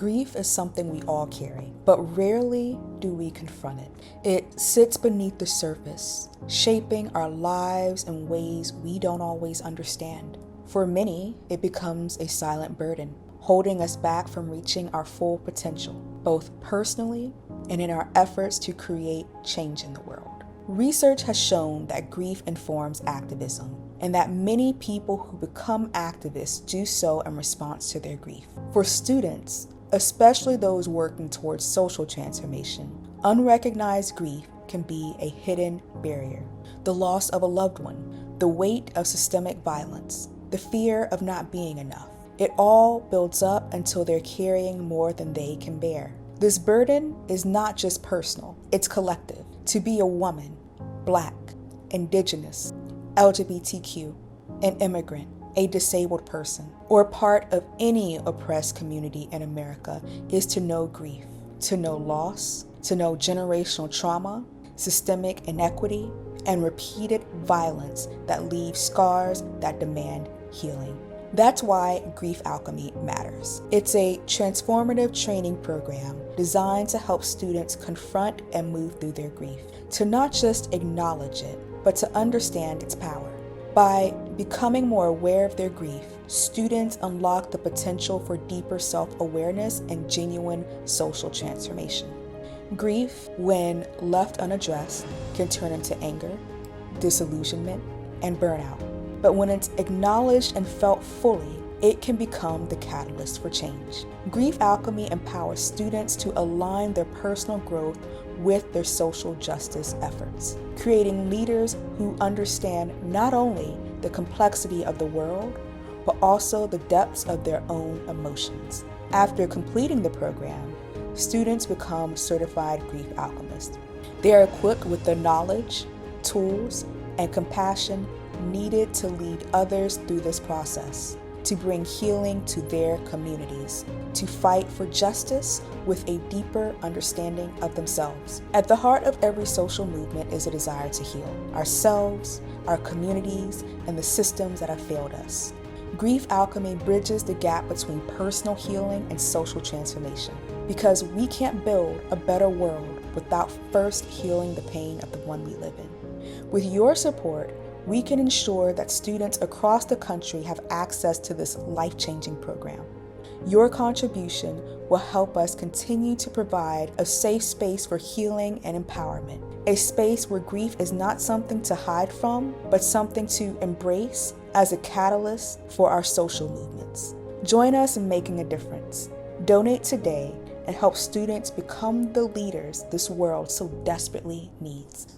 Grief is something we all carry, but rarely do we confront it. It sits beneath the surface, shaping our lives in ways we don't always understand. For many, it becomes a silent burden, holding us back from reaching our full potential, both personally and in our efforts to create change in the world. Research has shown that grief informs activism, and that many people who become activists do so in response to their grief. For students, especially those working towards social transformation, unrecognized grief can be a hidden barrier. The loss of a loved one, the weight of systemic violence, the fear of not being enough. It all builds up until they're carrying more than they can bear. This burden is not just personal, it's collective. To be a woman, Black, Indigenous, LGBTQ, an immigrant, a disabled person, or part of any oppressed community in America is to know grief, to know loss, to know generational trauma, systemic inequity, and repeated violence that leave scars that demand healing. That's why Grief Alchemy matters. It's a transformative training program designed to help students confront and move through their grief, to not just acknowledge it, but to understand its power. By becoming more aware of their grief, students unlock the potential for deeper self-awareness and genuine social transformation. Grief, when left unaddressed, can turn into anger, disillusionment, and burnout. But when it's acknowledged and felt fully, it can become the catalyst for change. Grief Alchemy empowers students to align their personal growth with their social justice efforts, creating leaders who understand not only the complexity of the world, but also the depths of their own emotions. After completing the program, students become certified grief alchemists. They are equipped with the knowledge, tools, and compassion needed to lead others through this process, to bring healing to their communities, to fight for justice with a deeper understanding of themselves. At the heart of every social movement is a desire to heal ourselves, our communities, and the systems that have failed us. Grief Alchemy bridges the gap between personal healing and social transformation, because we can't build a better world without first healing the pain of the one we live in. With your support, we can ensure that students across the country have access to this life-changing program. Your contribution will help us continue to provide a safe space for healing and empowerment, a space where grief is not something to hide from, but something to embrace as a catalyst for our social movements. Join us in making a difference. Donate today and help students become the leaders this world so desperately needs.